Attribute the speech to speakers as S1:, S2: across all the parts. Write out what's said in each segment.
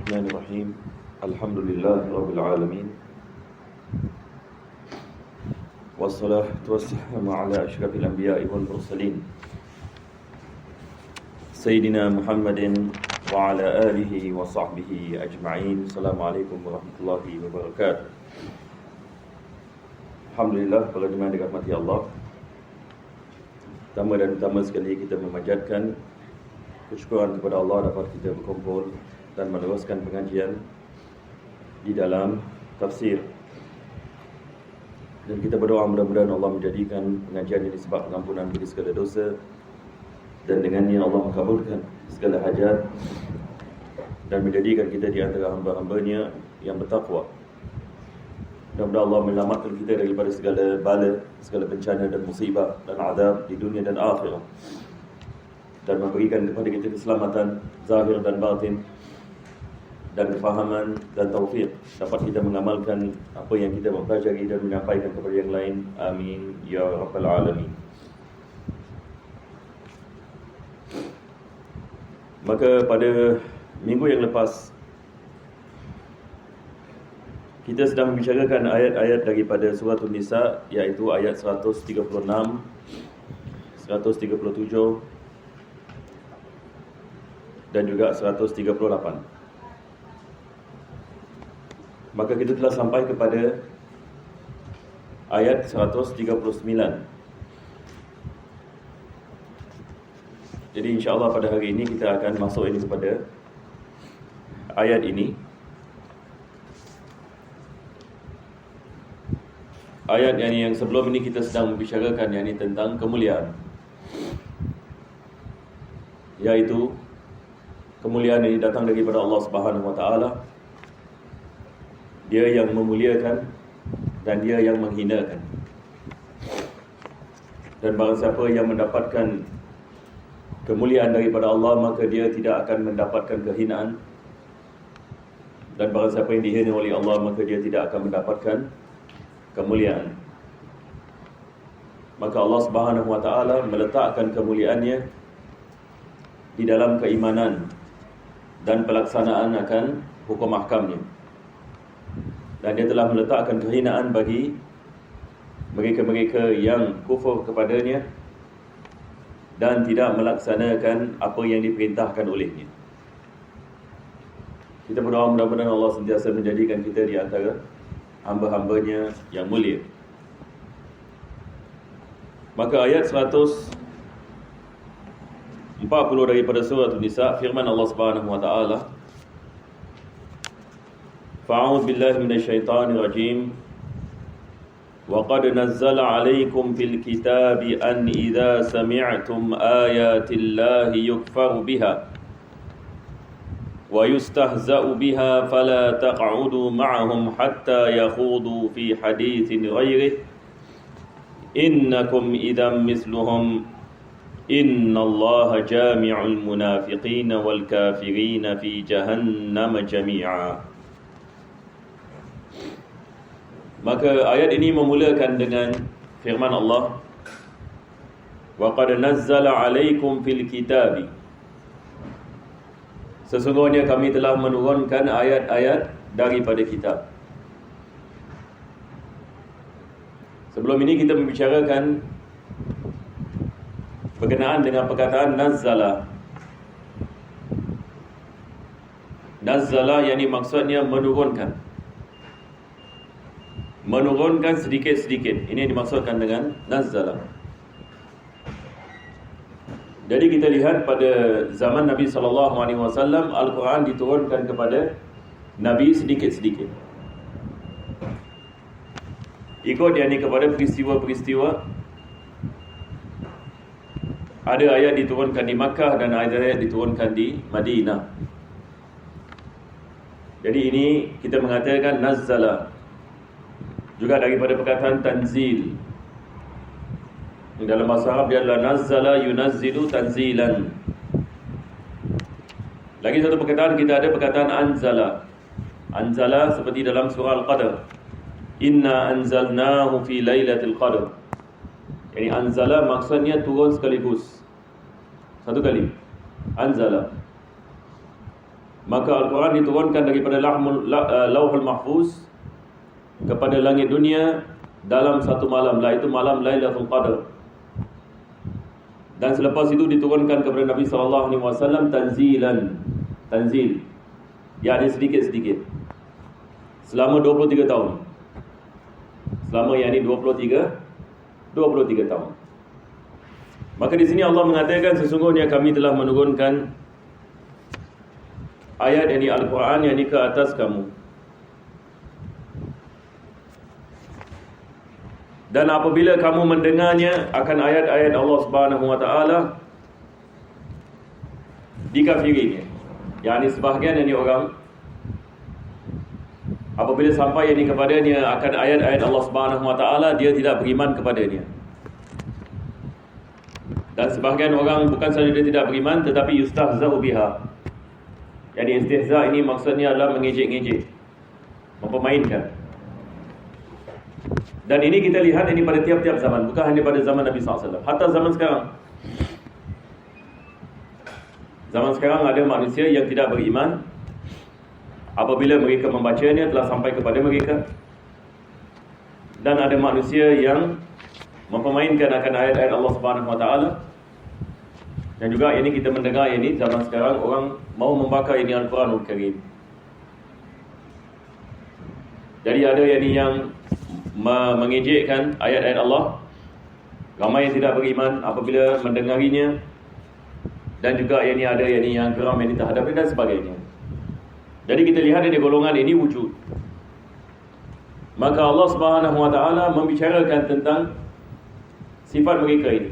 S1: Bismillahirrahmanirrahim. Alhamdulillahirabbil wassalatu wassalamu ala asyrafil anbiya'i wal mursalin Sayyidina Muhammadin wa ala alihi wa sahbihi ajma'in. Assalamualaikum warahmatullahi wabarakatuh. Alhamdulillah, para jemaah yang dirahmati Allah, pertama dan utama sekali kita memanjatkan kesyukuran kepada Allah dapat kita berkumpul dan meneruskan pengajian di dalam tafsir. Dan kita berdoa mudah-mudahan Allah menjadikan pengajian ini sebab pengampunan bagi segala dosa, dan dengannya Allah mengabulkan segala hajat dan menjadikan kita di antara hamba-hambanya yang bertakwa. Mudah-mudahan Allah menyelamatkan kita daripada segala bala, segala bencana dan musibah dan azab di dunia dan akhirat, dan memberikan kepada kita keselamatan zahir dan batin, dan kefahaman dan taufik dapat kita mengamalkan apa yang kita mempelajari dan menyampaikan kepada yang lain. Amin ya rabbal alamin. Maka pada minggu yang lepas kita sedang membicarakan ayat-ayat daripada surah An-Nisa, iaitu ayat 136, 137 dan juga 138. Maka kita telah sampai kepada ayat 139. Jadi insya-Allah pada hari ini kita akan masuk ini kepada ayat ini. Ayat yang sebelum ini kita sedang membicarakan yakni tentang kemuliaan, yaitu kemuliaan ini datang daripada Allah Subhanahu wa taala. Dia yang memuliakan dan dia yang menghinakan. Dan barang siapa yang mendapatkan kemuliaan daripada Allah, maka dia tidak akan mendapatkan kehinaan. Dan barang siapa yang dihina oleh Allah, maka dia tidak akan mendapatkan kemuliaan. Maka Allah Subhanahu wa taala meletakkan kemuliaannya di dalam keimanan dan pelaksanaan akan hukum ahkamnya. Dan dia telah meletakkan kehinaan bagi mereka-mereka yang kufur kepadanya dan tidak melaksanakan apa yang diperintahkan olehnya. Kita berdoa mudah-mudahan Allah sentiasa menjadikan kita di antara hamba-hambanya yang mulia. Maka ayat 140 daripada surah An-Nisa, firman Allah Subhanahu wa taala, فأعوذ بالله من الشيطان الرجيم وقد نزل عليكم في الكتاب أن إذا سمعتم آيات الله يكفر بها ويستهزأ بها فلا تقعدوا معهم حتى يخوضوا في حديث غيره إنكم إذا مثلهم إن الله جامع المنافقين والكافرين في جهنم جميعا. Maka ayat ini memulakan dengan firman Allah, wa qad nazzala 'alaikum fil kitabi. Sesungguhnya kami telah menurunkan ayat-ayat daripada kitab. Sebelum ini kita membicarakan berkenaan dengan perkataan nazzala. Nazzala yakni maksudnya menurunkan. Menurunkan sedikit-sedikit. Ini dimaksudkan dengan nazzala. Jadi kita lihat pada zaman Nabi SAW, Al-Quran diturunkan kepada Nabi sedikit-sedikit. Ikut yakni kepada peristiwa-peristiwa. Ada ayat diturunkan di Makkah dan ada ayat diturunkan di Madinah. Jadi ini kita mengatakan nazzala. Juga daripada perkataan tanzil. Dalam bahasa Arab dia adalah nazzala yunazzilu tanzilan. Lagi satu perkataan kita ada perkataan anzala. Anzala seperti dalam surah Al-Qadr. Inna anzalnahu fi lailatul qadr. Yani anzala maksudnya turun sekaligus. Satu kali. Anzala. Maka Al-Quran diturunkan daripada Lauhul Mahfuz kepada langit dunia dalam satu malam, iaitu malam Lailatul Qadar. Dan selepas itu diturunkan kepada Nabi SAW tanzil, yakni sedikit-sedikit selama 23 tahun. Selama yakni 23 tahun. Maka di sini Allah mengatakan sesungguhnya kami telah menurunkan ayat yakni Al-Quran yakni ke atas kamu. Dan apabila kamu mendengarnya akan ayat-ayat Allah Subhanahu wa taala, dikafirinya. Yakni sebahagian yakni orang apabila sampai yakni kepadanya akan ayat-ayat Allah Subhanahu wa taala, dia tidak beriman kepadanya. Dan sebahagian orang bukan sahaja dia tidak beriman, tetapi yustahza'u biha. Yani istihza' ini maksudnya adalah mengejek-ngejek, mempermainkan. Dan ini kita lihat ini pada tiap-tiap zaman, bukan hanya pada zaman Nabi SAW. Hatta zaman sekarang. Zaman sekarang ada manusia yang tidak beriman. Apabila mereka membacanya telah sampai kepada mereka. Dan ada manusia yang mempermainkan akan ayat-ayat Allah Subhanahu wa taala. Dan juga ini kita mendengar ini zaman sekarang orang mau membakar ini Al-Quranul Karim. Jadi ada yang mengejekkan ayat-ayat Allah. Ramai yang tidak beriman apabila mendengarinya. Dan juga ada yang geram yang terhadap dan sebagainya. Jadi kita lihat di golongan ini wujud. Maka Allah Subhanahu wa taala membicarakan tentang sifat mereka ini.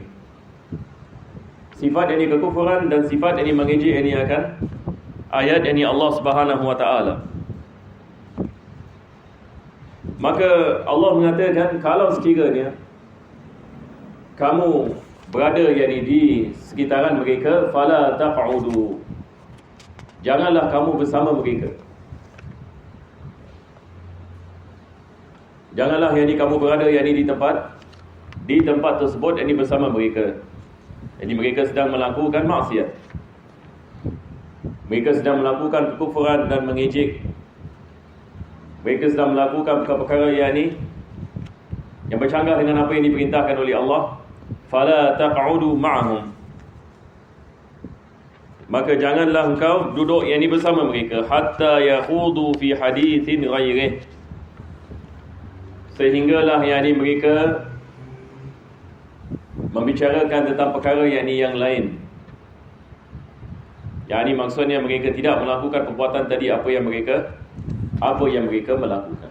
S1: Sifat ini kekufuran dan sifat ini mengejek ini akan ayat ini Allah Subhanahu wa taala. Maka Allah mengatakan kalau sekiranya kamu berada di sekitaran mereka, fala taq'udu, janganlah kamu bersama mereka. Janganlah kamu berada di tempat tersebut bersama mereka. Jadi mereka sedang melakukan maksiat. Mereka sedang melakukan kekufuran dan mengejek. Mereka sedang melakukan perkara yang bercanggah dengan apa yang diperintahkan oleh Allah. Fala taq'udu ma'ahum, maka janganlah engkau duduk bersama mereka, hatta yakhudu fi hadithin ghairih, sehinggalah mereka membicarakan tentang perkara yang lain. Maksudnya mereka tidak melakukan perbuatan tadi apa yang mereka melakukan.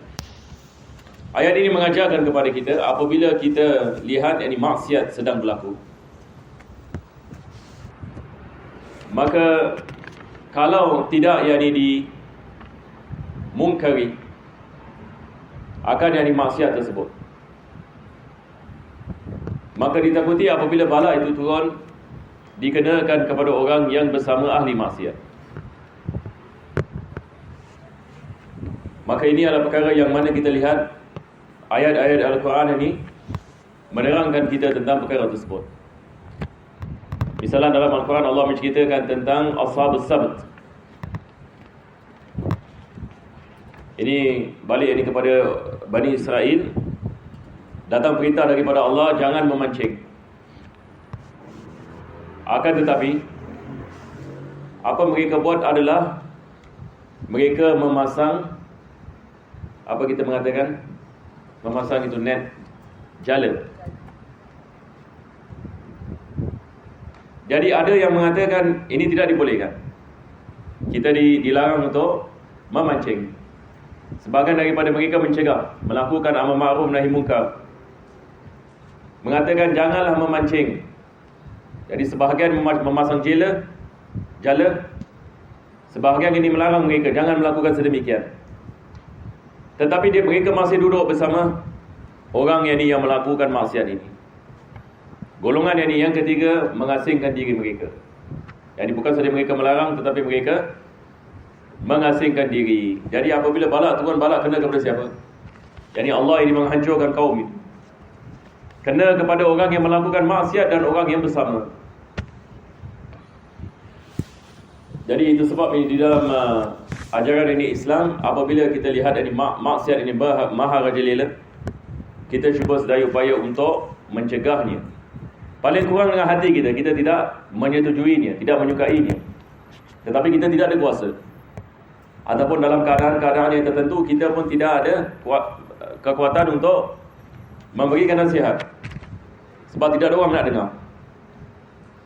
S1: Ayat ini mengajarkan kepada kita apabila kita lihat maksiat sedang berlaku, maka kalau tidak dimungkari akan maksiat tersebut, maka ditakuti apabila bala itu turun dikenakan kepada orang yang bersama ahli maksiat. Maka ini adalah perkara yang mana kita lihat ayat-ayat Al-Quran ini menerangkan kita tentang perkara tersebut. Misalnya dalam Al-Quran Allah menceritakan tentang Ashabus Sabt. Ini balik kepada Bani Israel. Datang perintah daripada Allah jangan memancing. Akan tetapi apa mereka buat adalah mereka memasang, apa kita mengatakan, memasang itu net, jala. Jadi ada yang mengatakan ini tidak dibolehkan. Kita dilarang untuk memancing. Sebahagian daripada mereka mencegah, melakukan amar ma'ruf nahi munkar, mengatakan janganlah memancing. Jadi sebahagian memasang jala. Sebahagian ini melarang mereka jangan melakukan sedemikian. Tetapi mereka masih duduk bersama orang yang melakukan maksiat ini. Golongan yang ketiga mengasingkan diri mereka. Jadi bukan saja mereka melarang, tetapi mereka mengasingkan diri. Jadi apabila balak turun, balak kena kepada siapa? Jadi Allah ini menghancurkan kaum itu. Kena kepada orang yang melakukan maksiat dan orang yang bersama. Jadi itu sebab ini di dalam ajaran ini Islam, apabila kita lihat ini maksiat ini maha rajalela, kita cuba sedaya upaya untuk mencegahnya. Paling kurang dengan hati kita tidak menyetujuinya, tidak menyukainya. Tetapi kita tidak ada kuasa. Ataupun dalam keadaan-keadaan yang tertentu, kita pun tidak ada kekuatan untuk memberikan nasihat. Sebab tidak ada orang nak dengar.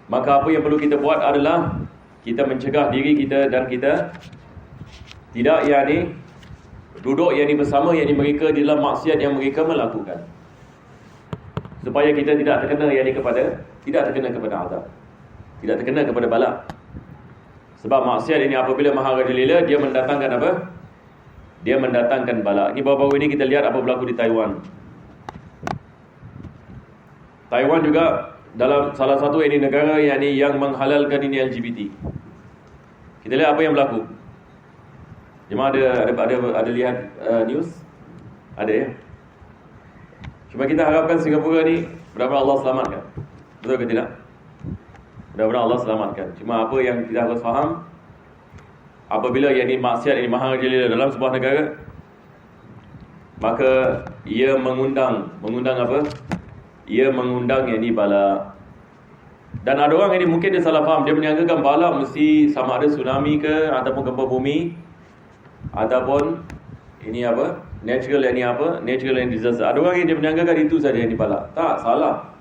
S1: Maka apa yang perlu kita buat adalah kita mencegah diri kita, dan kita tidak duduk bersama mereka di dalam maksiat yang mereka melakukan, supaya kita tidak terkena kepada azab, tidak terkena kepada bala. Sebab maksiat ini apabila maha rajalela, dia mendatangkan apa? Dia mendatangkan bala. Ini baru-baru ini kita lihat apa berlaku di Taiwan. Taiwan juga dalam salah satu negara yang menghalalkan ini LGBT. Kita lihat apa yang berlaku. Jemaah ada lihat news? Ada ya? Cuma kita harapkan Singapura ni benar-benar Allah selamatkan. Betul ke tidak? Benar-benar Allah selamatkan. Cuma apa yang kita harus faham, apabila maksiat ini maha rajalela dalam sebuah negara, maka ia mengundang apa? Ia mengundang bala. Dan ada orang mungkin dia salah faham. Dia menyangkakan bala mesti sama ada tsunami ke, ataupun gempa bumi, ataupun natural disaster. Ada orang yang dia menyangkakan itu saja bala. Tak, salah.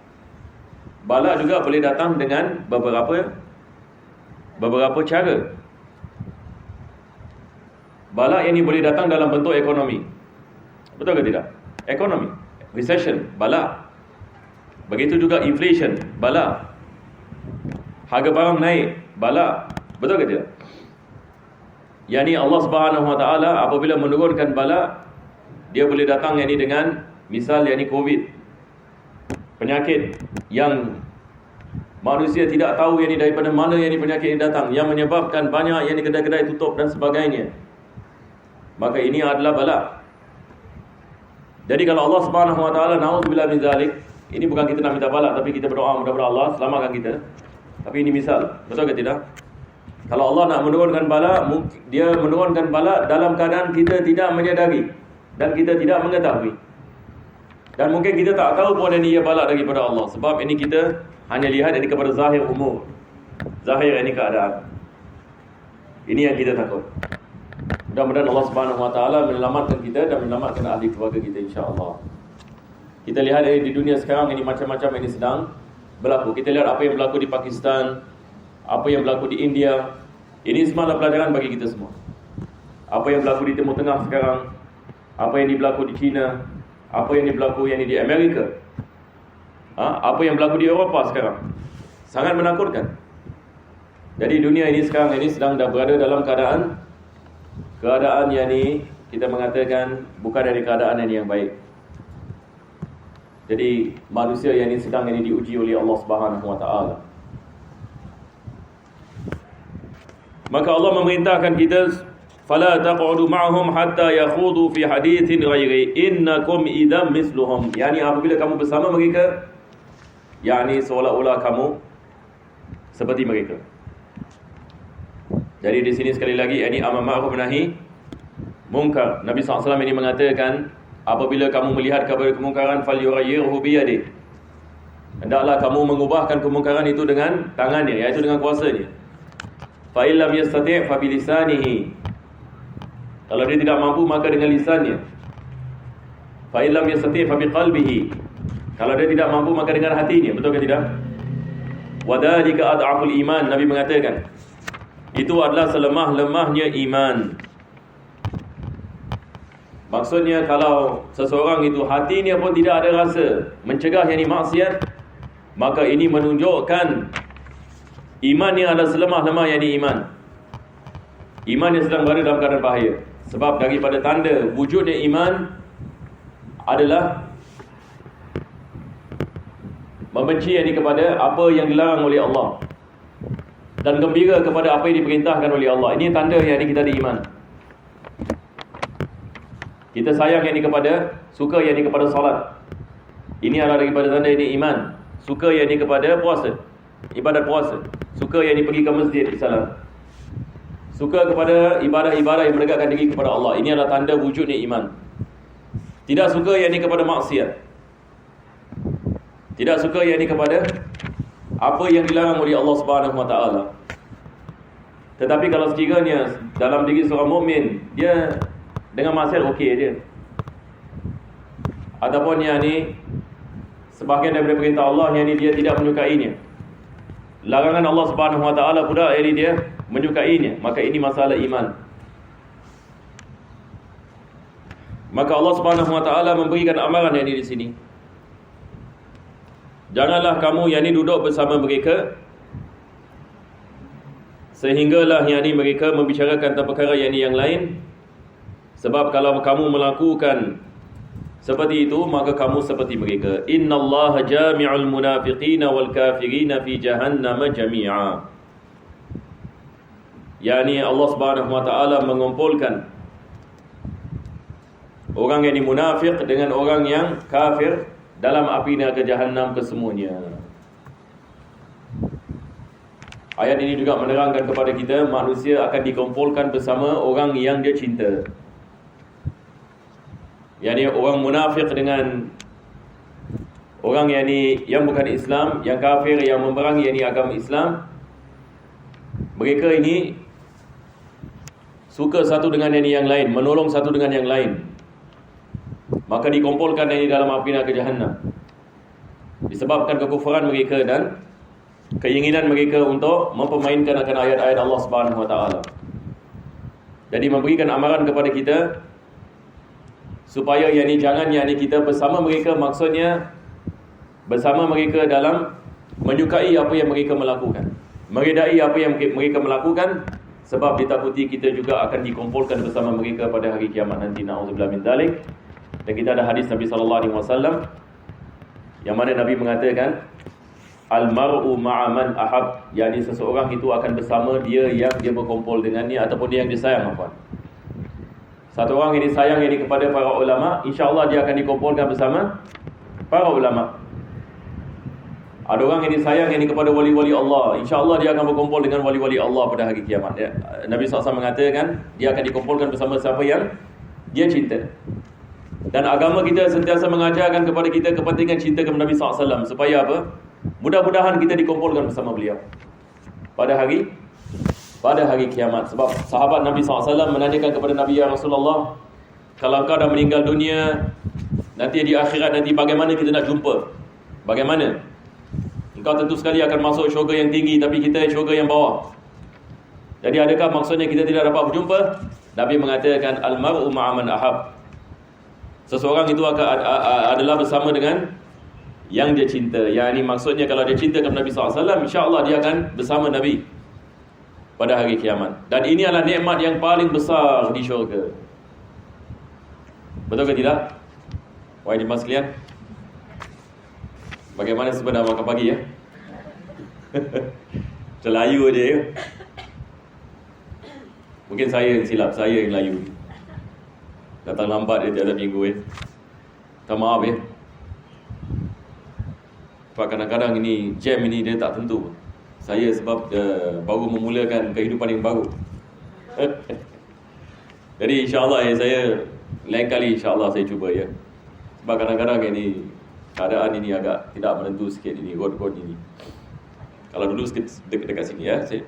S1: Bala juga boleh datang dengan beberapa cara. Bala ini boleh datang dalam bentuk ekonomi. Betul ke tidak? Ekonomi, recession, bala. Begitu juga inflation, bala. Harga barang naik, bala. Betul ke tidak? Allah Subhanahu Wa Taala apabila menurunkan bala, dia boleh datang dengan misal COVID, penyakit yang manusia tidak tahu daripada mana penyakit ini datang, yang menyebabkan banyak kedai-kedai tutup dan sebagainya. Maka ini adalah bala. Jadi kalau Allah Subhanahu Wa Taala, naudzubillah min zalik, ini bukan kita nak minta bala, tapi kita berdoa mudah-mudahan Allah selamatkan kita. Tapi ini misal, betul ke tidak? Kalau Allah nak menurunkan bala, dia menurunkan bala dalam keadaan kita tidak menyadari dan kita tidak mengetahui. Dan mungkin kita tak tahu pun ia bala daripada Allah. Sebab ini kita hanya lihat kepada zahir umur, zahir keadaan. Ini yang kita takut. Mudah-mudahan Allah Subhanahu Wa Taala menyelamatkan kita dan menyelamatkan ahli keluarga kita, insya-Allah. Kita lihat di dunia sekarang ini macam-macam sedang berlaku. Kita lihat apa yang berlaku di Pakistan, apa yang berlaku di India. Ini semua adalah pelajaran bagi kita semua. Apa yang berlaku di Timur Tengah sekarang, apa yang berlaku di China, apa yang berlaku di Amerika, apa yang berlaku di Eropah sekarang, sangat menakutkan. Jadi dunia ini sekarang sedang berada dalam keadaan kita mengatakan bukan dari keadaan yang baik. Jadi manusia sedang diuji oleh Allah Subhanahu Wa Taala. Maka Allah memerintahkan kita, fala taq'udu ma'hum hatta yakhudu fi haditsin ghairi innakum idzam misluhum. Apabila kamu bersama mereka, seolah-olah kamu seperti mereka. Jadi di sini sekali lagi amar ma'ruf nahi munkar. Nabi SAW ini mengatakan, apabila kamu melihat kabar kemungkaran, falyughayyirhu biyadihi, hendaklah kamu mengubahkan kemungkaran itu dengan tangannya, iaitu dengan kuasanya. Fa illam yastati' fa bilisanihi, kalau dia tidak mampu maka dengan lisannya. Fa illam yastati' fa biqalbihi, kalau dia tidak mampu maka dengan hatinya. Betul ke tidak? Wa dzalika ad'aful iman. Nabi mengatakan itu adalah selemah-lemahnya iman. Maksudnya kalau seseorang itu hatinya pun tidak ada rasa mencegah maksiat, maka ini menunjukkan iman yang adalah selemah-lemah iman. Iman yang sedang berada dalam keadaan bahaya. Sebab daripada tanda wujudnya iman adalah membenci kepada apa yang dilarang oleh Allah dan gembira kepada apa yang diperintahkan oleh Allah. Ini tanda kita ada iman. Kita sayang suka kepada salat. Ini adalah daripada tanda iman. Suka kepada puasa, ibadat puasa. Suka pergi ke masjid, misalnya. Suka kepada ibadah-ibadah yang mendekatkan diri kepada Allah. Ini adalah tanda wujudnya iman. Tidak suka yang ini kepada maksiat. Tidak suka yang ini kepada apa yang dilarang oleh Allah Subhanahu Wa Taala. Tetapi kalau sekiranya dalam diri seorang mukmin dia dengan maksiat okey dia, ataupun yang ni sebahagian daripada perintah Allah yang ni dia tidak menyukainya, larangan Allah Subhanahu Wa Taala pula yang ni dia menyukainya, maka ini masalah iman. Maka Allah Subhanahu Wa Taala memberikan amaran yang ini di sini. Janganlah kamu yang ni duduk bersama mereka sehinggalah yang ni mereka membicarakan tentang perkara yang ni yang lain. Sebab kalau kamu melakukan seperti itu, maka kamu seperti mereka. Innallaha jami'ul munafiqina wal kafirina fi jahannam jami'a. Yani Allah Subhanahu Wa Taala mengumpulkan orang yang munafik dengan orang yang kafir dalam api neraka Jahannam kesemuanya. Ayat ini juga menerangkan kepada kita manusia akan dikumpulkan bersama orang yang dia cinta. Yani orang munafik dengan orang yang bukan Islam, yang kafir, yang memerangi agama Islam. Mereka ini suka satu dengan yang lain, menolong satu dengan yang lain. Maka dikumpulkan ini dalam api neraka Jahannam. Disebabkan kekufuran mereka dan keinginan mereka untuk mempermainkan akan ayat-ayat Allah Subhanahu Wa Taala. Jadi memberikan amaran kepada kita supaya jangan kita bersama mereka, maksudnya bersama mereka dalam menyukai apa yang mereka melakukan, meredai apa yang mereka melakukan, sebab ditakuti kita juga akan dikumpulkan bersama mereka pada hari kiamat nanti. Na'udzubillah min dzalik. Dan kita ada hadis Nabi SAW yang mana Nabi mengatakan al-mar'u ma'a man ahab, yakni seseorang itu akan bersama dia yang dia berkumpul dengannya ataupun dia yang disayang. Satu orang yang disayang kepada para ulama, insya-Allah dia akan dikumpulkan bersama para ulama. Ada orang yang disayang kepada wali-wali Allah, insya-Allah dia akan berkumpul dengan wali-wali Allah pada hari kiamat. Nabi SAW mengatakan dia akan dikumpulkan bersama siapa yang dia cinta. Dan agama kita sentiasa mengajarkan kepada kita kepentingan cinta kepada Nabi SAW. Supaya apa? Mudah-mudahan kita dikumpulkan bersama beliau pada hari kiamat. Sebab sahabat Nabi SAW menanyakan kepada Nabi, ya Rasulullah, kalau kau dah meninggal dunia, nanti di akhirat nanti bagaimana kita nak jumpa? Bagaimana? Engkau tentu sekali akan masuk syurga yang tinggi, tapi kita syurga yang bawah. Jadi adakah maksudnya kita tidak dapat berjumpa? Nabi mengatakan al-mar'u ma'a man ahab. Seseorang itu adalah bersama dengan yang dia cinta. Yang ini maksudnya kalau dia cinta kepada Nabi SAW, insya-Allah dia akan bersama Nabi pada hari kiamat. Dan ini adalah nikmat yang paling besar di syurga. Betul ke tidak? Wahai jemaah sekalian, bagaimana sebenarnya makan pagi ya? Terlayu aja ya. Mungkin saya yang silap, saya yang layu. Datang lambat dia tiap minggu Tak maaf Sebab kadang-kadang ini jam ini dia tak tentu. Saya sebab baru memulakan kehidupan yang baru. Jadi insya-Allah saya lain kali insya-Allah saya cuba ya. Sebab kadang-kadang ini keadaan ini agak tidak menentu sikit ini, road ini. Kalau dulu sikit dekat sini ya, saya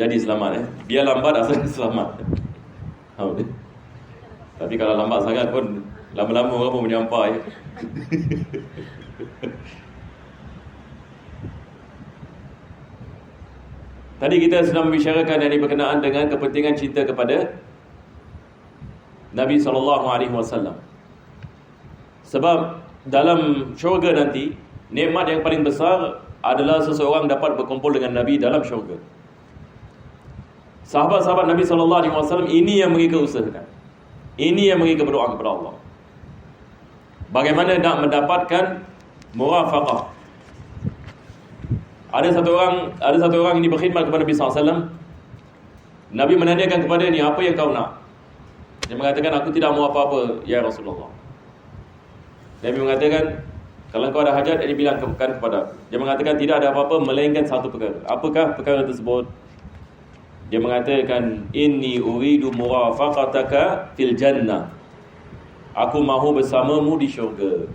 S1: jadi selamat Biar lambat asal selamat. Tapi kalau lambat sangat pun lama-lama orang pun menyampai. Tadi kita sedang membicarakan yang berkenaan dengan kepentingan cinta kepada Nabi SAW. Sebab dalam syurga nanti, nikmat yang paling besar adalah seseorang dapat berkumpul dengan Nabi dalam syurga. Sahabat-sahabat Nabi SAW ini yang mereka usahakan. Ini yang mereka berdoa kepada Allah. Bagaimana nak mendapatkan murafaqah. Ada satu orang ini berkhidmat kepada Nabi SAW. Nabi menanyakan kepada dia, apa yang kau nak? Dia mengatakan, aku tidak mau apa-apa ya Rasulullah. Nabi mengatakan, kalau kau ada hajat, dia bilangkan kepada aku. Dia mengatakan tidak ada apa-apa melainkan satu perkara. Apakah perkara tersebut?
S2: Dia mengatakan, inni uridu murafaqataka fil jannah. Aku mahu bersamamu di syurga.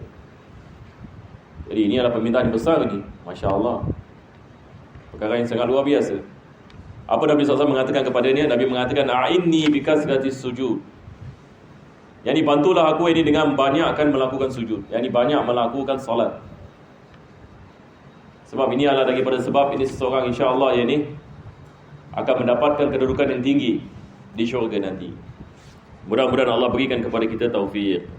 S2: Jadi ini adalah permintaan yang besar ini. Masya Allah. Perkara yang sangat luar biasa. Apa Nabi SAW mengatakan kepadanya? Nabi mengatakan, a'inni bikasratis sujud. Yani bantulah aku ini dengan banyak akan melakukan sujud. Yani banyak melakukan salat. Sebab ini adalah daripada sebab ini seseorang insya-Allah yani akan mendapatkan kedudukan yang tinggi di syurga nanti. Mudah-mudahan Allah berikan kepada kita taufik.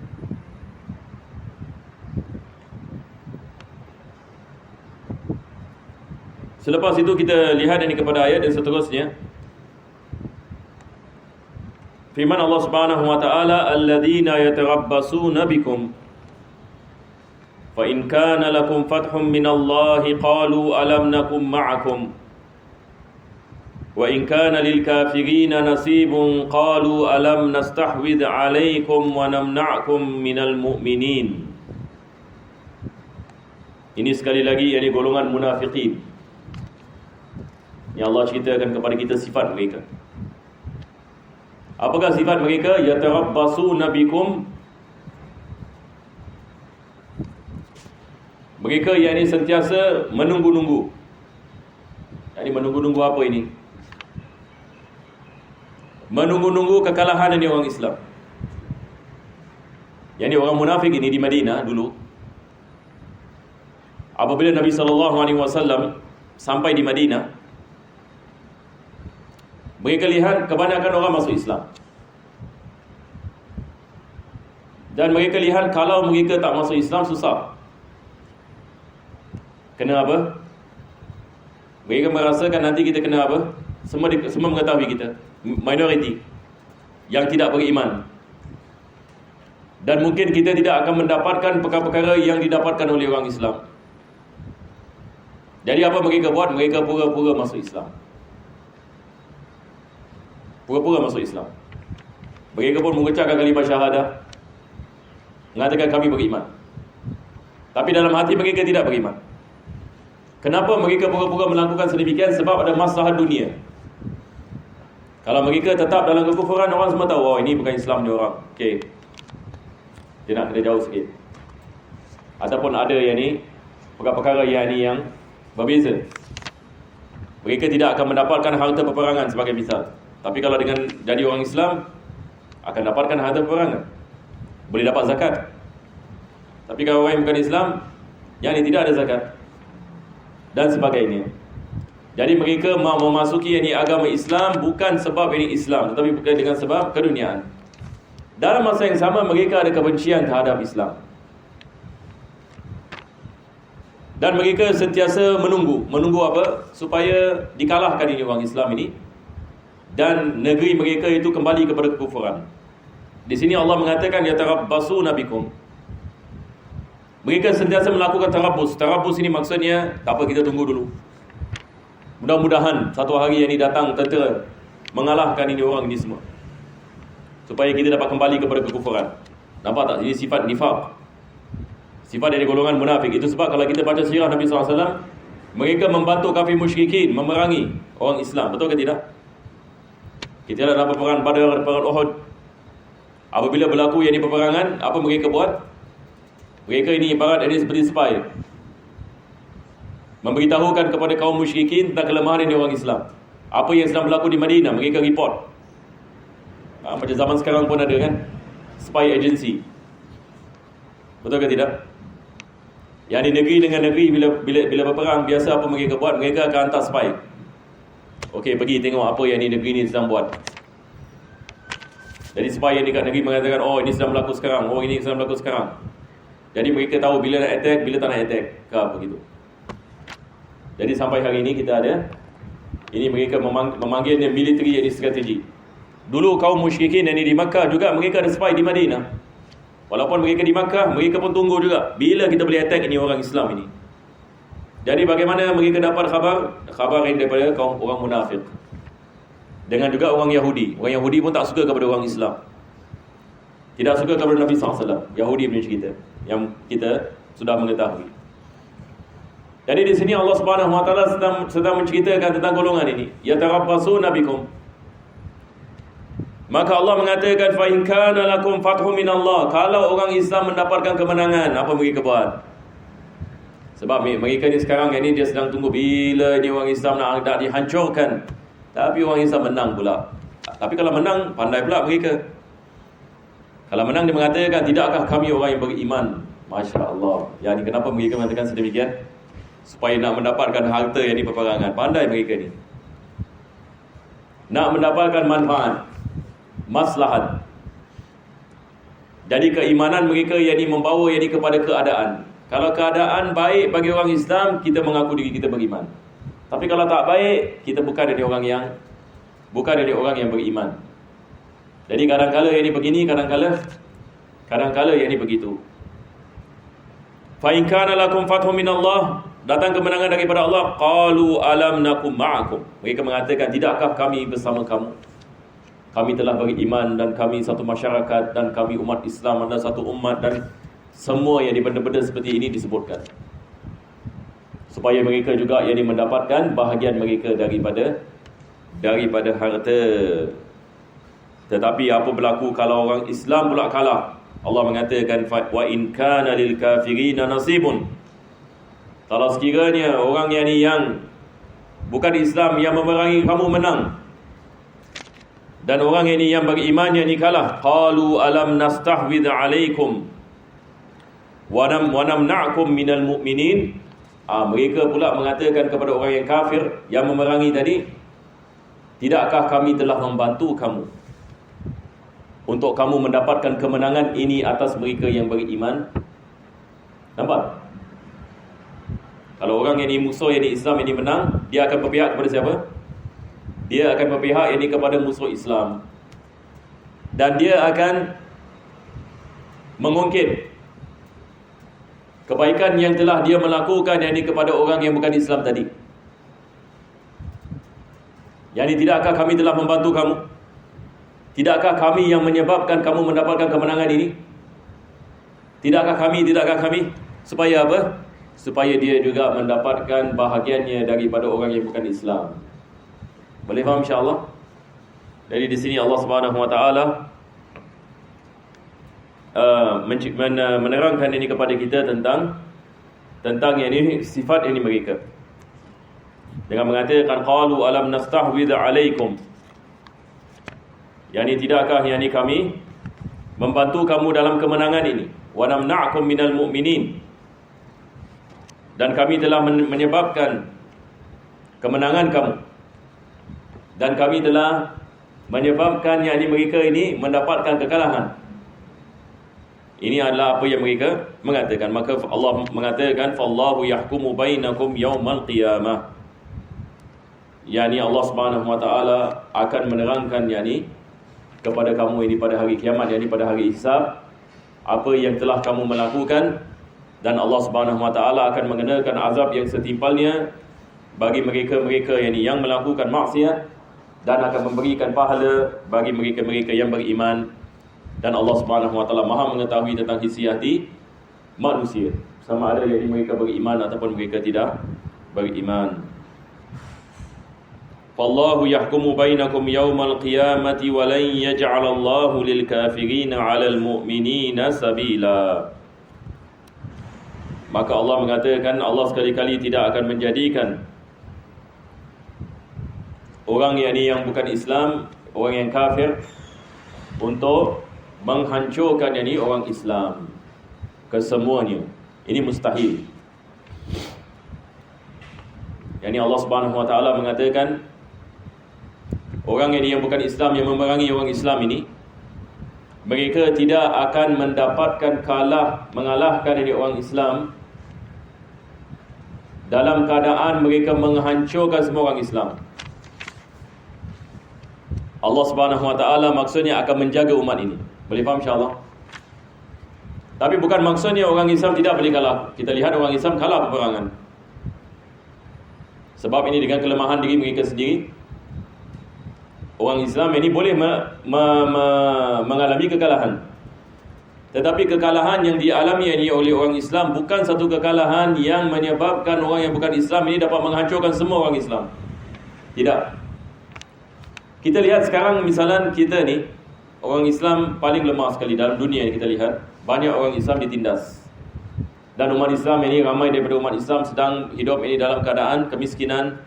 S2: Selepas itu kita lihat ini kepada ayat dan seterusnya. Firman Allah Subhanahu wa taala, alladzina yatarabbasuna bikum fa in kana lakum fathun minallahi qalu alam nakum ma'akum wa in kana lil kafirina nasibun qalu alam nastahwidh 'alaikum wa namna'kum minal mu'minin. Ini sekali lagi yakni golongan munafikin. Yang Allah ceritakan kepada kita sifat mereka. Apakah sifat mereka? Yatarabbasuna bikum. Mereka yang ini sentiasa menunggu-nunggu. Yang ini menunggu-nunggu apa ini? Menunggu-nunggu kekalahan dari orang Islam. Yang ini orang munafik ini di Madinah dulu. Apabila Nabi SAW sampai di Madinah, mereka lihat kebanyakan orang masuk Islam. Dan mereka lihat kalau mereka tak masuk Islam susah. Kena apa? Mereka merasakan nanti kita kena apa? Semua mengetahui kita minoriti yang tidak beriman. Dan mungkin kita tidak akan mendapatkan perkara-perkara yang didapatkan oleh orang Islam. Jadi apa mereka buat? Mereka pura-pura masuk Islam. Pura-pura masuk Islam. Mereka pun mengucapkan kalimah syahadah, mengatakan kami beriman. Tapi dalam hati mereka tidak beriman. Kenapa mereka pura-pura melakukan sedemikian? Sebab ada masalah dunia. Kalau mereka tetap dalam kekufuran, orang semua tahu, oh ini bukan Islam ni orang. Okey. Dia nak kena jauh sikit. Ataupun ada yang ni, perkara-perkara yang ni yang berbeza. Mereka tidak akan mendapatkan harta peperangan sebagai misal. Tapi kalau dengan jadi orang Islam, akan dapatkan harta peperangan. Boleh dapat zakat. Tapi kalau orang yang bukan Islam, yang ini tidak ada zakat. Dan sebagainya. Jadi mereka mahu memasuki ini agama Islam bukan sebab ini Islam, tetapi bukan dengan sebab keduniaan. Dalam masa yang sama, mereka ada kebencian terhadap Islam. Dan mereka sentiasa menunggu. Menunggu apa? Supaya dikalahkan ini orang Islam ini. Dan negeri mereka itu kembali kepada kekufuran. Di sini Allah mengatakan yatarabbasuna bikum. Mereka sentiasa melakukan tarabbus. Tarabbus ini maksudnya tak apa, kita tunggu dulu. Mudah-mudahan satu hari yang ini datang tentera mengalahkan ini orang ini semua, supaya kita dapat kembali kepada kekufuran. Nampak tak? Ini sifat nifaq. Sifat dari golongan munafik. Itu sebab kalau kita baca sirah Nabi SAW, mereka membantu kafir musyrikin memerangi orang Islam. Betul ke tidak? Kita dalam peperangan Badar, peperangan Uhud. Apabila berlaku yang ini peperangan, apa mereka buat? Mereka ini ibarat ini seperti spy, memberitahukan kepada kaum musyrikin tentang kelemahan ini orang Islam. Apa yang sedang berlaku di Madinah, mereka report. Macam zaman sekarang pun ada kan, spy agency. Betul ke tidak? Yang di negeri dengan negeri bila berperang, biasa apa mereka buat? Mereka akan hantar spy. Okey, pergi tengok apa yang ni negeri ni sedang buat. Jadi spy yang dekat negeri mengatakan, oh ini sedang berlaku sekarang, oh ini sedang berlaku sekarang. Jadi mereka tahu bila nak attack, bila tak nak attack, ke apa gitu. Jadi sampai hari ini kita ada, ini mereka memanggilnya military and strategi. Dulu kaum musyrikin yang di Makkah juga, mereka ada spy di Madinah. Walaupun mereka di Makkah, mereka pun tunggu juga bila kita boleh attack ini orang Islam ini. Jadi bagaimana mereka dapat khabar ini daripada kaum orang munafik. Dengan juga orang Yahudi. Orang Yahudi pun tak suka kepada orang Islam. Tidak suka kepada Nabi SAW. Yahudi punya cerita yang kita sudah mengetahui. Jadi di sini Allah Subhanahu wa taala sedang menceritakan tentang golongan ini. Yatarabbasuna bikum. Maka Allah mengatakan fa in kana lakum fathun minallah, kalau orang Islam mendapatkan kemenangan, apa mereka buat? Sebab mereka ni sekarang ini dia sedang tunggu bila ni orang Islam nak dihancurkan. Tapi orang Islam menang pula. Tapi kalau menang, pandai pula mereka. Kalau menang dia mengatakan, tidakkah kami orang yang beriman? Masya Allah. Yang ni kenapa mereka mengatakan sedemikian? Supaya nak mendapatkan harta yang di peperangan. Pandai mereka ni. Nak mendapatkan manfaat, maslahat. Jadi keimanan mereka yang ni membawa yang ni kepada keadaan. Kalau keadaan baik bagi orang Islam, kita mengaku diri kita beriman. Tapi kalau tak baik, kita bukan dari orang yang beriman. Jadi kadang-kala yang ni begini, kadang-kala yang ni begitu. Fa in kana lakum fathun minallah, datang kemenangan daripada Allah, qalu alam nakum ma'akum. Mereka mengatakan, tidakkah kami bersama kamu? Kami telah beriman dan kami satu masyarakat dan kami umat Islam adalah satu umat, dan semua yang benda-benda seperti ini disebutkan. Supaya mereka juga yang mendapatkan bahagian mereka daripada harta. Tetapi apa berlaku kalau orang Islam pula kalah? Allah mengatakan wa in kana lil kafirina nasibun. Kalau sekiranya orang yang bukan Islam yang memerangi kamu menang, dan orang yang beriman yang kalah, qalu alam nastahwidh alaikum wa namna'kum minal mu'minin. Mereka pula mengatakan kepada orang yang kafir yang memerangi tadi, tidakkah kami telah membantu kamu untuk kamu mendapatkan kemenangan ini atas mereka yang beriman? Nampak? Kalau orang yang musuh yang Islam ini menang, dia akan berpihak kepada siapa? Dia akan berpihak yang kepada musuh Islam. Dan dia akan mengungkit kebaikan yang telah dia melakukan yang kepada orang yang bukan Islam tadi. Yani tidakkah kami telah membantu kamu? Tidakkah kami yang menyebabkan kamu mendapatkan kemenangan ini? Tidakkah kami? Supaya apa? Supaya dia juga mendapatkan bahagiannya daripada orang yang bukan Islam. Boleh faham insya-Allah? Jadi di sini Allah Subhanahu wa taala menerangkan ini kepada kita tentang yang ini sifat ini mereka. Dengan mengatakan qalu alam nastahwidh alaikum. Yani tidakkah kami membantu kamu dalam kemenangan ini? Wa namna'kum minal mu'minin. Dan kami telah menyebabkan kemenangan kamu. Dan kami telah menyebabkan mereka ini mendapatkan kekalahan. Ini adalah apa yang mereka mengatakan. Maka Allah mengatakan fallahu yahkumu bainakum yaumal qiyamah. Yani Allah Subhanahu wa taala akan menerangkan kepada kamu ini pada hari kiamat, pada hari hisab, apa yang telah kamu melakukan, dan Allah Subhanahu wa taala akan mengenakan azab yang setimpalnya bagi mereka-mereka yang melakukan maksiat, dan akan memberikan pahala bagi mereka-mereka yang beriman. Dan Allah Subhanahu wa taala Maha mengetahui tentang isi hati manusia, sama ada mereka beriman ataupun mereka tidak beriman. Wallahu yahkumu bainakum yawmal qiyamati wa lan yaj'alallahu lil kafirina 'alal mu'minina sabila. Maka Allah mengatakan, Allah sekali-kali tidak akan menjadikan orang yang bukan Islam, orang yang kafir, untuk menghancurkan orang Islam kesemuanya. Ini mustahil. Allah Subhanahu wa taala mengatakan, orang yang bukan Islam yang memerangi orang Islam ini, mereka tidak akan mendapatkan mengalahkan orang Islam dalam keadaan mereka menghancurkan semua orang Islam. Allah Subhanahu wa taala maksudnya akan menjaga umat ini. Boleh faham insya-Allah? Tapi bukan maksudnya orang Islam tidak boleh kalah. Kita lihat orang Islam kalah peperangan. Sebab ini dengan kelemahan diri mereka sendiri, orang Islam ini boleh mengalami kekalahan. Tetapi kekalahan yang dialami ini oleh orang Islam bukan satu kekalahan yang menyebabkan orang yang bukan Islam ini dapat menghancurkan semua orang Islam. Tidak. Kita lihat sekarang misalnya kita ni, orang Islam paling lemah sekali dalam dunia yang kita lihat. Banyak orang Islam ditindas. Dan umat Islam ini, ramai daripada umat Islam sedang hidup ini dalam keadaan kemiskinan,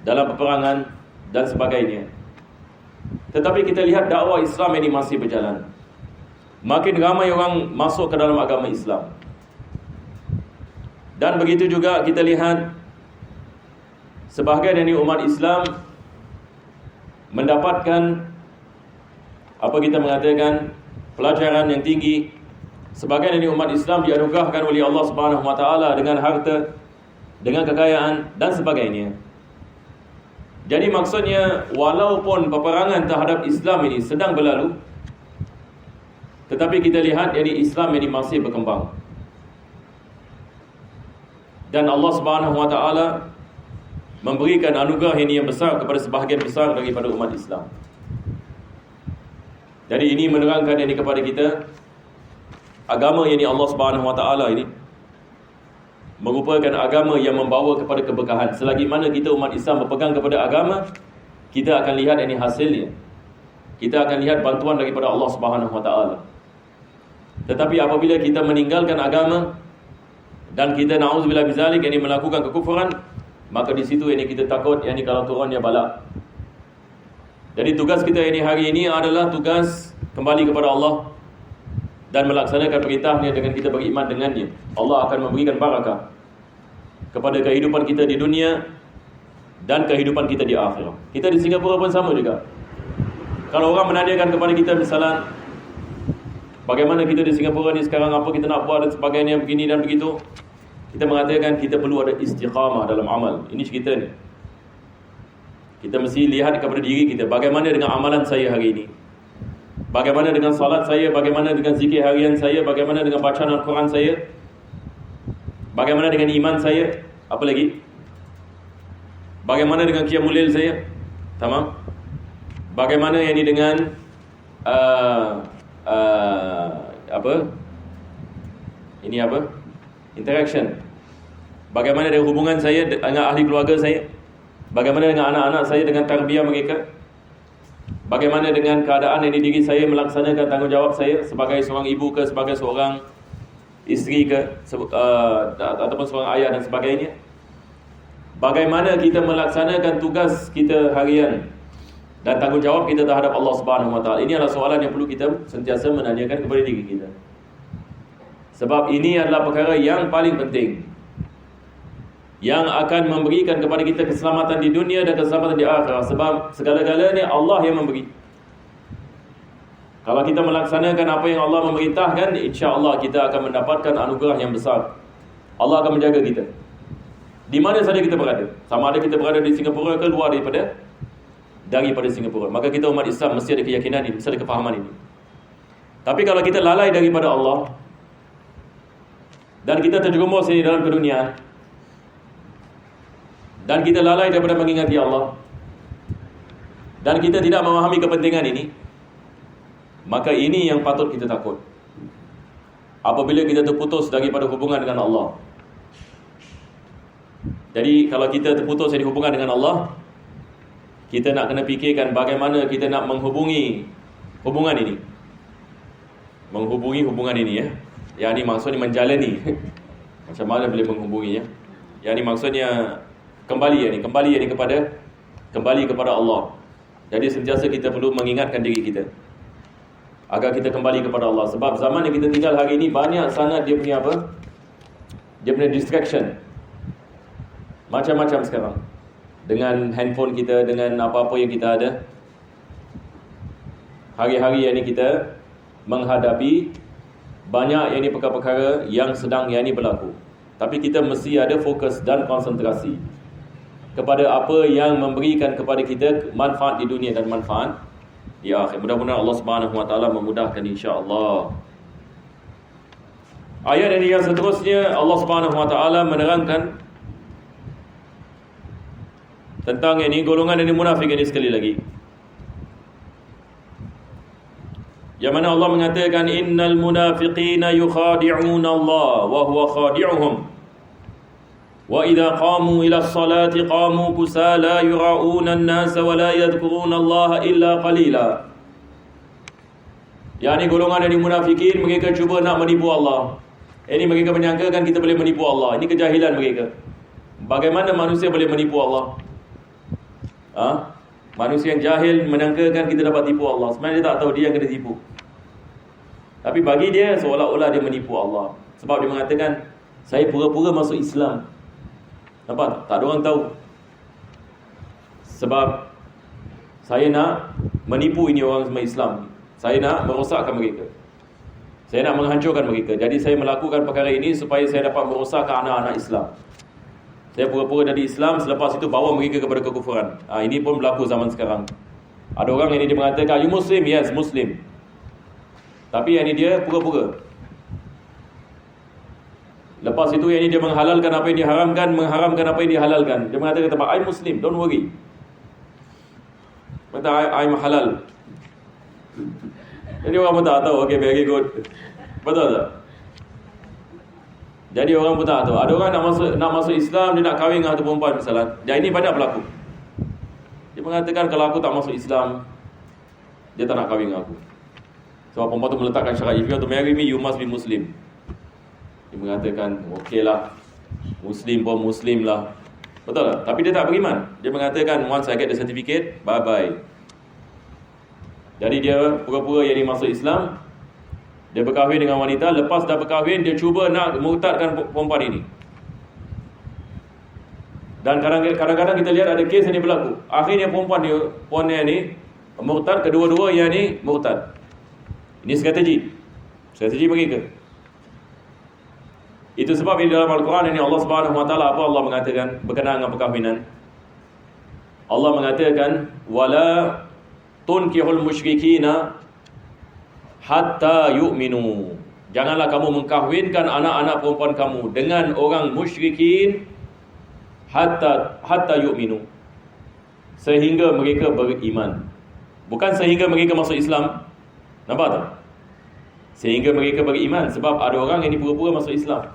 S2: dalam peperangan dan sebagainya. Tetapi kita lihat dakwah Islam ini masih berjalan. Makin ramai orang masuk ke dalam agama Islam. Dan begitu juga kita lihat sebahagian dari umat Islam mendapatkan apa kita mengatakan pelajaran yang tinggi. Sebahagian dari umat Islam dianugerahkan oleh Allah Subhanahu Wa Taala dengan harta, dengan kekayaan dan sebagainya. Jadi maksudnya walaupun peperangan terhadap Islam ini sedang berlalu, tetapi kita lihat jadi Islam ini masih berkembang. Dan Allah Subhanahu Wa Taala memberikan anugerah ini yang besar kepada sebahagian besar daripada umat Islam. Jadi ini menerangkan ini kepada kita, agama yang Allah Subhanahu Wa Taala ini merupakan agama yang membawa kepada keberkahan. Selagi mana kita umat Islam berpegang kepada agama, kita akan lihat ini hasilnya. Kita akan lihat bantuan daripada Allah Subhanahu Wa Taala. Tetapi apabila kita meninggalkan agama dan kita na'udzubillah bizalik ini melakukan kekufuran, maka di situ ini kita takut ini kalau turunnya bala. Jadi tugas kita ini hari ini adalah tugas kembali kepada Allah dan melaksanakan perintahnya dengan kita beriman dengannya. Allah akan memberikan barakah kepada kehidupan kita di dunia dan kehidupan kita di akhirat. Kita di Singapura pun sama juga. Kalau orang menanyakan kepada kita misalnya, bagaimana kita di Singapura ni sekarang, apa kita nak buat dan sebagainya, begini dan begitu, kita mengatakan kita perlu ada istiqamah dalam amal. Ini cerita ni. Kita mesti lihat kepada diri kita, bagaimana dengan amalan saya hari ini, bagaimana dengan salat saya, bagaimana dengan zikir harian saya, bagaimana dengan bacaan Al-Quran saya, bagaimana dengan iman saya, apa lagi, bagaimana dengan qiyamul lail saya, tamam, bagaimana yang ini dengan interaction, bagaimana dengan hubungan saya dengan ahli keluarga saya, bagaimana dengan anak-anak saya, dengan tarbiyah mereka, bagaimana dengan keadaan ini diri saya melaksanakan tanggungjawab saya sebagai seorang ibu ke, sebagai seorang isteri ke, ataupun seorang ayah dan sebagainya. Bagaimana kita melaksanakan tugas kita harian dan tanggungjawab kita terhadap Allah Subhanahu Wa Taala. Ini adalah soalan yang perlu kita sentiasa menanyakan kepada diri kita. Sebab ini adalah perkara yang paling penting, yang akan memberikan kepada kita keselamatan di dunia dan keselamatan di akhirat. Sebab segala-galanya Allah yang memberi. Kalau kita melaksanakan apa yang Allah memerintahkan, insya-Allah kita akan mendapatkan anugerah yang besar. Allah akan menjaga kita di mana saja kita berada. Sama ada kita berada di Singapura ke luar daripada Singapura. Maka kita umat Islam mesti ada keyakinan ini, mesti ada kefahaman ini. Tapi kalau kita lalai daripada Allah dan kita terjerumus di dalam keduniaan, dan kita lalai daripada mengingati Allah, dan kita tidak memahami kepentingan ini, maka ini yang patut kita takut. Apabila kita terputus daripada hubungan dengan Allah. Jadi kalau kita terputus dari hubungan dengan Allah, kita nak kena fikirkan bagaimana kita nak menghubungi hubungan ini. Menghubungi hubungan ini ya. Yang ini maksudnya menjalani. Macam mana boleh menghubunginya? Yang ini maksudnya kembali kepada Allah. Jadi sentiasa kita perlu mengingatkan diri kita agar kita kembali kepada Allah. Sebab zaman yang kita tinggal hari ini banyak sangat dia punya apa? Dia punya distraction. Macam-macam sekarang. Dengan handphone kita, dengan apa-apa yang kita ada. Hari-hari yang ini kita menghadapi banyak yang ini perkara-perkara yang sedang yang ini berlaku. Tapi kita mesti ada fokus dan konsentrasi kepada apa yang memberikan kepada kita manfaat di dunia dan manfaat di akhir. Mudah-mudahan Allah Subhanahu Wa Taala memudahkan insya-Allah. Ayat ini yang seterusnya Allah Subhanahu Wa Taala menerangkan tentang ini golongan ini munafik ini sekali lagi. Yang mana Allah mengatakan innal munafiqina yukhadi'una Allah wa huwa khadi'uhum. Wa idza qamu ila as-salati qamu kusala yura'una an-nasa wa la yadhkuruna Allah illa qalila. Yang ini golongan dari munafikin, mereka cuba nak menipu Allah. Ini mereka menyangkakan kita boleh menipu Allah. Ini kejahilan mereka. Bagaimana manusia boleh menipu Allah? Manusia yang jahil menyangkakan kita dapat tipu Allah. Sebenarnya dia tak tahu dia yang kena tipu. Tapi bagi dia seolah-olah dia menipu Allah. Sebab dia mengatakan saya pura-pura masuk Islam. Nampak? Tak ada orang tahu. Sebab saya nak menipu ini orang semua Islam. Saya nak merosakkan mereka. Saya nak menghancurkan mereka. Jadi saya melakukan perkara ini supaya saya dapat merosakkan anak-anak Islam. Saya pura-pura dari Islam, selepas itu bawa mereka kepada kekufuran. Ini pun berlaku zaman sekarang. Ada orang yang dia mengatakan, you Muslim? Yes, Muslim. Tapi yang ini dia pura-pura. Lepas itu yang ini dia menghalalkan apa yang diharamkan, mengharamkan apa yang dihalalkan. Dia mengatakan, I'm Muslim, don't worry. Kata, I'm halal. Jadi orang pun tak tahu, okay, very good. Betul tak? Jadi orang pun tak tahu. Ada orang nak masuk Islam, dia nak kahwin dengan satu perempuan misalnya. Dan ini banyak berlaku. Dia mengatakan kalau aku tak masuk Islam, dia tak nak kahwin dengan aku. Sebab perempuan tu meletakkan syarat, if you want to marry me, you must be Muslim. Dia mengatakan, okey lah, Muslim pun Muslim lah. Betul tak? Tapi dia tak beriman. Dia mengatakan, once I get the certificate, bye-bye. Jadi dia pura-pura yang dia masuk Islam, dia berkahwin dengan wanita, lepas dah berkahwin, dia cuba nak murtadkan perempuan ini. Dan kadang-kadang kita lihat ada kes yang berlaku. Akhirnya perempuan ni murtad, kedua-dua yang ni murtad. Ini strategi mereka. Itu sebab di dalam Al-Quran ini Allah Subhanahu Wa Taala, apa Allah mengatakan berkenaan dengan perkahwinan? Allah mengatakan wala tunkihul musyrikina hatta yu'minu. Janganlah kamu mengkahwinkan anak-anak perempuan kamu dengan orang musyrikin hatta yu'minu, sehingga mereka beriman. Bukan sehingga mereka masuk Islam. Nampak tak? Sehingga mereka beriman. Sebab ada orang yang pura-pura masuk Islam.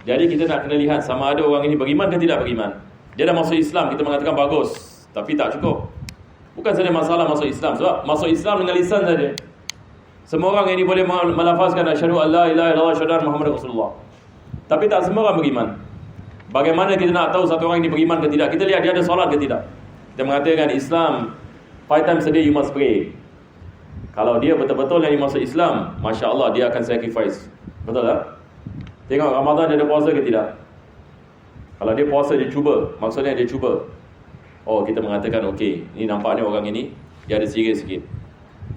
S2: Jadi kita nak kena lihat sama ada orang ini beriman ke tidak beriman. Dia dah masuk Islam, kita mengatakan bagus, tapi tak cukup. Bukan saja masalah masuk Islam. Sebab masuk Islam dengan lisan saja. Semua orang ini boleh melafazkan asyhadu an la ilaha illallah asyhadu anna Muhammadar Rasulullah. Tapi tak semua orang beriman. Bagaimana kita nak tahu satu orang ini beriman ke tidak? Kita lihat dia ada solat ke tidak. Dia mengatakan Islam 5 times a day you must pray. Kalau dia betul-betul yang masuk Islam, Masya Allah, dia akan sacrifice. Betul tak? Tengok Ramadan dia ada puasa ke tidak. Kalau dia puasa, dia cuba. Maksudnya dia cuba. Oh, kita mengatakan okey, ini nampaknya orang ini dia ada serius sikit.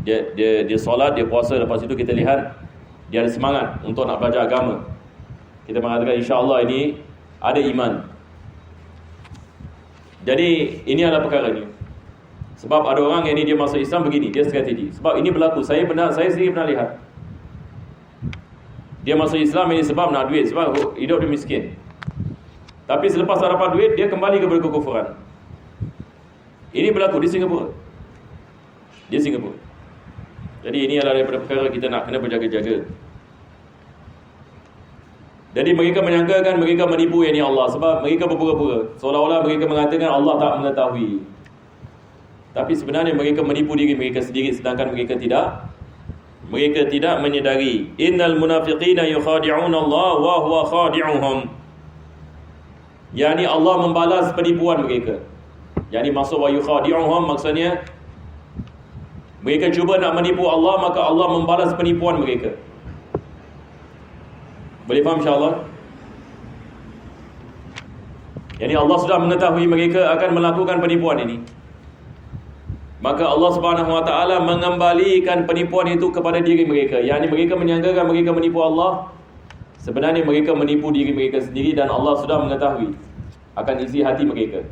S2: Dia solat, dia puasa, lepas itu kita lihat dia ada semangat untuk nak belajar agama. Kita mengatakan insya-Allah ini ada iman. Jadi ini adalah perkara ini. Sebab ada orang yang ini dia masuk Islam begini, dia strategi. Sebab ini berlaku, saya sendiri pernah lihat. Dia masuk Islam ini sebab nak duit, sebab hidup dia miskin. Tapi selepas dapat duit, dia kembali kepada kekufuran. Ini berlaku di Singapura. Jadi ini adalah daripada perkara kita nak kena berjaga-jaga. Jadi mereka menyangkakan mereka menipu yang ini Allah. Sebab mereka berpura-pura, seolah-olah mereka mengatakan Allah tak mengetahui. Tapi sebenarnya mereka menipu diri mereka sendiri, sedangkan mereka tidak menyedari. Innal munafiqina yukhadi'una Allah wa huwa khadi'uhum. Yani Allah membalas penipuan mereka. Yani maksud wa yukhadi'uhum maksudnya mereka cuba nak menipu Allah, maka Allah membalas penipuan mereka. Boleh faham insya-Allah? Yani Allah sudah mengetahui mereka akan melakukan penipuan ini. Maka Allah Subhanahu Wa Taala mengembalikan penipuan itu kepada diri mereka. Yani mereka menyangkakan mereka menipu Allah, sebenarnya mereka menipu diri mereka sendiri dan Allah sudah mengetahui akan isi hati mereka.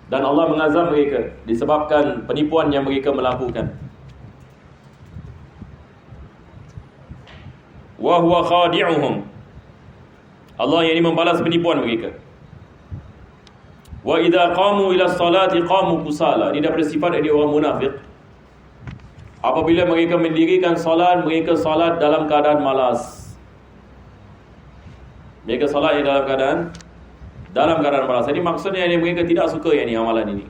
S2: Dan Allah mengazab mereka disebabkan penipuan yang mereka melakukan. Wa huwa khadi'uhum. Allah yang ini membalas penipuan mereka. Wa idza qamu ila salati qamu kusala. Ini daripada sifat dari orang munafik. Apabila mereka mendirikan solat, mereka solat dalam keadaan malas. Mereka solat dalam keadaan malas. Jadi maksudnya ini mereka tidak suka yang ini, amalan ini.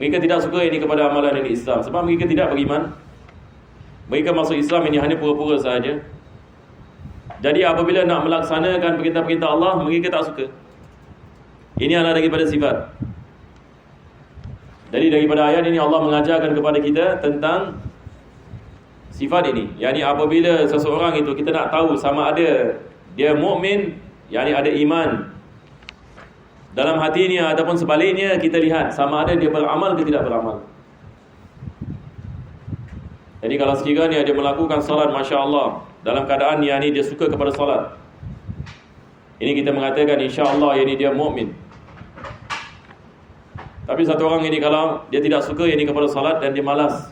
S2: Mereka tidak suka ini kepada amalan ini Islam. Sebab mereka tidak beriman. Mereka masuk Islam ini hanya pura-pura sahaja. Jadi apabila nak melaksanakan perintah-perintah Allah, mereka tak suka. Ini adalah daripada sifat. Jadi daripada ayat ini Allah mengajarkan kepada kita tentang sifat ini. Yani apabila seseorang itu kita nak tahu sama ada dia mukmin, yani ada iman dalam hatinya, ataupun sebaliknya, kita lihat sama ada dia beramal ke tidak beramal. Jadi kalau sekiranya dia melakukan salat, Masya Allah, dalam keadaan yani dia suka kepada salat, ini kita mengatakan insya Allah yani dia mukmin. Tapi satu orang ini kalau dia tidak suka yani kepada salat dan dia malas.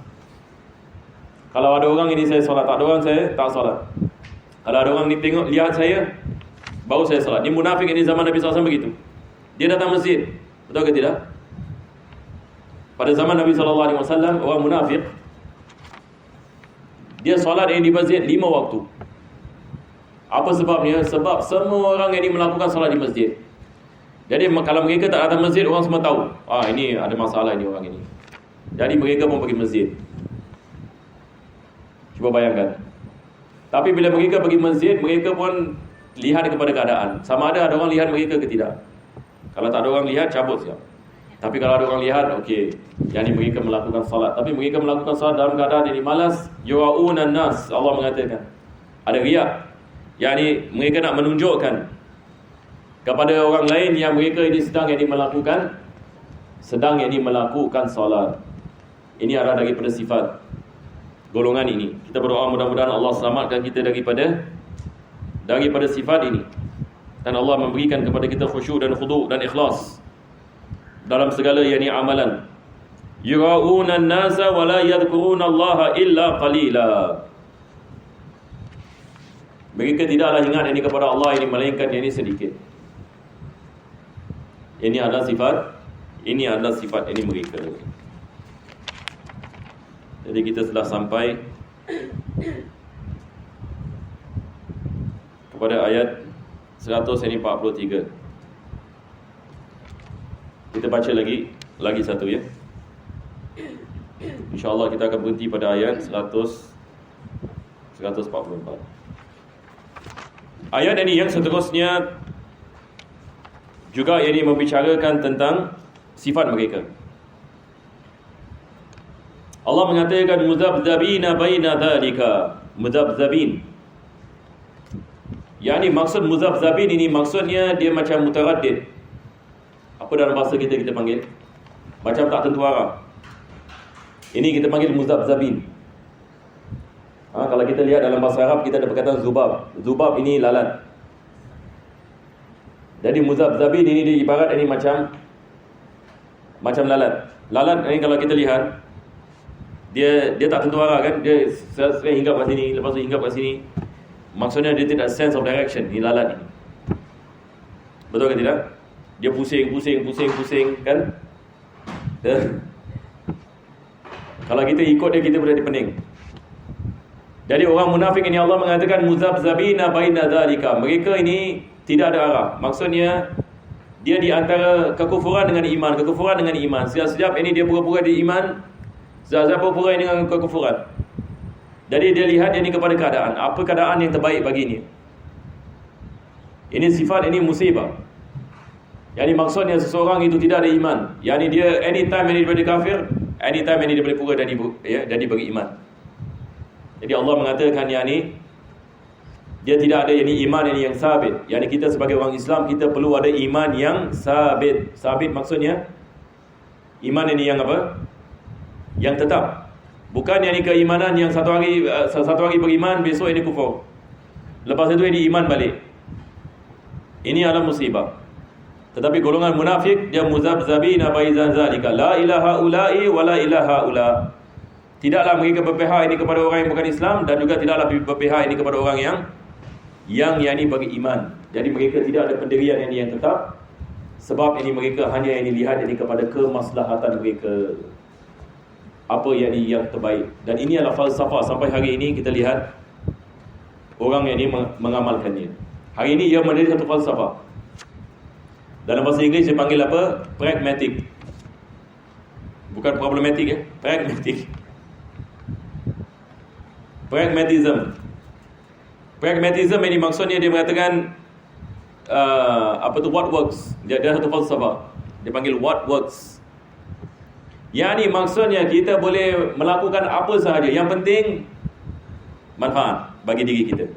S2: Kalau ada orang ini saya salat, tak ada orang saya tak salat. Kalau ada orang ni tengok, lihat saya, baru saya salat. Ini munafik ini zaman Nabi SAW begitu. Dia datang masjid, betul ke tidak? Pada zaman Nabi SAW, orang munafik, dia solat yang di masjid 5 waktu. Apa sebabnya? Sebab semua orang yang melakukan solat di masjid. Jadi kalau mereka tak datang masjid, orang semua tahu, ini ada masalah ini orang ini. Jadi mereka pun pergi masjid. Cuba bayangkan. Tapi bila mereka pergi masjid, mereka pun lihat kepada keadaan. Sama ada orang lihat mereka ke tidak. Kalau tak ada orang lihat, cabut siap. Tapi kalau ada orang lihat, okey, yani mereka melakukan salat. Tapi mereka melakukan salat dalam keadaan ini malas. Yura'unan nas, Allah mengatakan. Ada riak. Yani mereka nak menunjukkan kepada orang lain yang mereka ini sedang melakukan salat. Ini adalah daripada sifat golongan ini. Kita berdoa mudah-mudahan Allah selamatkan kita daripada sifat ini. Dan Allah memberikan kepada kita khusyuk dan khudu' dan ikhlas dalam segala yakni amalan. Yura'una an-nasa wa la yadhkuruna Allah illa qalila. Mereka tidaklah ingat ini kepada Allah ini melainkan ini sedikit. Ini adalah sifat ini mereka. Jadi kita telah sampai kepada ayat 143. Kita baca lagi satu ya. InsyaAllah kita akan berhenti pada ayat 144. Ayat ini yang seterusnya juga ini membicarakan tentang sifat mereka. Allah mengatakan muzabzabina baina dhalika. Muzabzabin, yani maksud muzabzabin ini maksudnya dia macam mutaraddid. Apa dalam bahasa kita panggil? Macam tak tentu arah. Ini kita panggil muzabzabin. Kalau kita lihat dalam bahasa Arab, kita ada perkataan zubab. Zubab ini lalat. Jadi muzabzabin ini dia ibarat ini macam lalat. Lalat ini kalau kita lihat, dia tak tentu arah kan. Dia sering hinggap kat sini, lepas tu hinggap kat sini. Maksudnya dia tidak sense of direction. Ini lalat ni. Betul ke tidak? Dia pusing kan. Kalau kita ikut dia, kita berada pening. Jadi orang munafik ini Allah mengatakan muzabzabina baina dzalika. Mereka ini tidak ada arah. Maksudnya dia di antara kekufuran dengan iman, Setiap ini dia pura-pura di iman, setiap pura-pura dengan kekufuran. Jadi dia lihat ini kepada keadaan, apa keadaan yang terbaik baginya. Ini sifat, ini musibah. Yani maksudnya seseorang itu tidak ada iman. Yani dia anytime ini boleh kafir, anytime ini dia boleh pura jadi beriman. Jadi Allah mengatakan yani dia tidak ada yani iman yang sabit. Yani kita sebagai orang Islam, kita perlu ada iman yang sabit. Sabit maksudnya iman ini yang apa? Yang tetap. Bukan yang keimanan yang satu hari beriman, besok ini kufur. Lepas itu ini iman balik. Ini adalah musibah. Tetapi golongan munafik dia muzabzabina baina zalika. La ilaha ula'i wa la ilaha ula. Tidaklah mereka berpihak ini kepada orang yang bukan Islam, dan juga tidaklah berpihak ini kepada orang yang ini bagi iman. Jadi mereka tidak ada pendirian yang tetap. Sebab ini mereka hanya ini lihat ini kepada kemaslahatan mereka. apa yang terbaik. Dan ini adalah falsafah sampai hari ini kita lihat orang yang ini mengamalkannya. Hari ini ia menjadi satu falsafah. Dalam bahasa Inggeris dia panggil apa? Pragmatic. Bukan problematic pragmatic. Pragmatism ini maksudnya dia mengatakan what works. Dia satu falsafah. Dia panggil what works. Yang ni maksudnya kita boleh melakukan apa sahaja, yang penting manfaat bagi diri kita.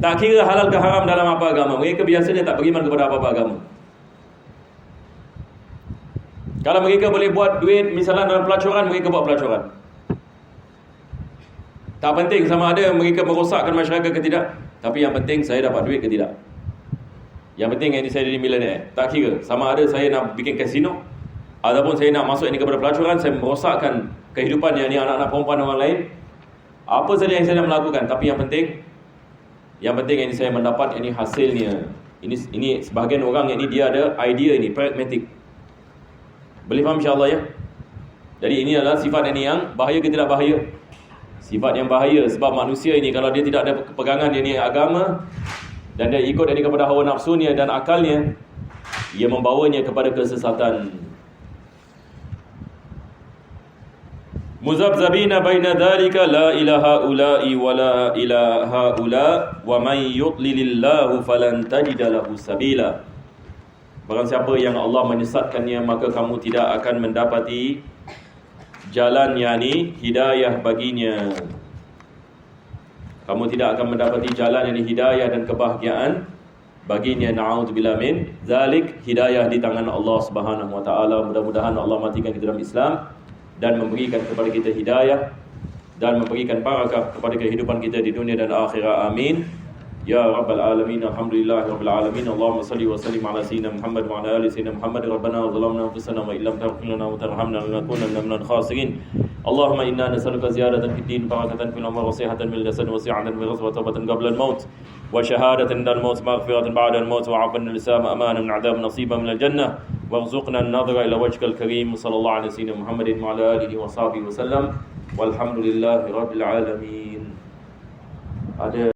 S2: Tak kira halal ke haram dalam apa agama. Mereka biasanya tak beriman kepada apa-apa agama. Kalau mereka boleh buat duit misalnya dalam pelacuran, mereka buat pelacuran. Tak penting sama ada mereka merosakkan masyarakat ke tidak, tapi yang penting saya dapat duit ke tidak. Yang penting ini saya jadi milioner. Tak kira sama ada saya nak bikin kasino ataupun saya nak masuk ini kepada pelacuran, saya merosakkan kehidupan yang ni anak-anak perempuan orang lain. Apa saja yang saya nak melakukan, tapi yang penting ini saya mendapat ini hasilnya. Ini sebahagian orang yang ini dia ada idea ini pragmatic. Boleh faham insya-Allah ya? Jadi ini adalah sifat ini yang bahaya ke tidak bahaya? Sifat yang bahaya, sebab manusia ini kalau dia tidak ada pegangan dia ni agama dan dia ikut ini kepada hawa nafsunya dan akalnya, ia membawanya kepada kesesatan. Muzabzabina baina dhalika la ilaha ula'i wa la ilaha ula wa man yudlilillahu falan tajida lahu sabila. Barang siapa yang Allah menyesatkannya, maka kamu tidak akan mendapati jalan yakni hidayah baginya. Kamu tidak akan mendapati jalan yakni hidayah dan kebahagiaan baginya. Na'udzubillah min zalik. Hidayah di tangan Allah Subhanahu wa taala. Mudah-mudahan Allah matikan kita dalam Islam dan memberikan kepada kita hidayah dan memberikan barakah kepada kehidupan kita di dunia dan akhirat. Amin. Ya Rabbal Alamin. Alhamdulillah Rabbil Alamin. Allahumma salli wa sallim ala Sayyidina Muhammad wa ala ali Sayyidina Muhammad. Rabbana zalamna anfusana wa illam taghfir lana wa tarhamna lanakunanna minal khasirin. Allahumma inna nas'aluka ziyadatan fid din, barakatan fil umur, wa sihhatan fil jasad, wa si'atan fil rizq, wa tawbatan qabla al-maut, wa shahadatan inda al-maut, maghfiratan ba'da al-maut, wa 'afwan lisam, amanan min 'adab, nasiban min al-jannah, warzuqna an-nadhara ila wajhikal karim. Sallallahu alaihi wasallam Muhammadin wa ala alihi wa sahbihi wasallam. Walhamdulillahi rabbil alamin. Ada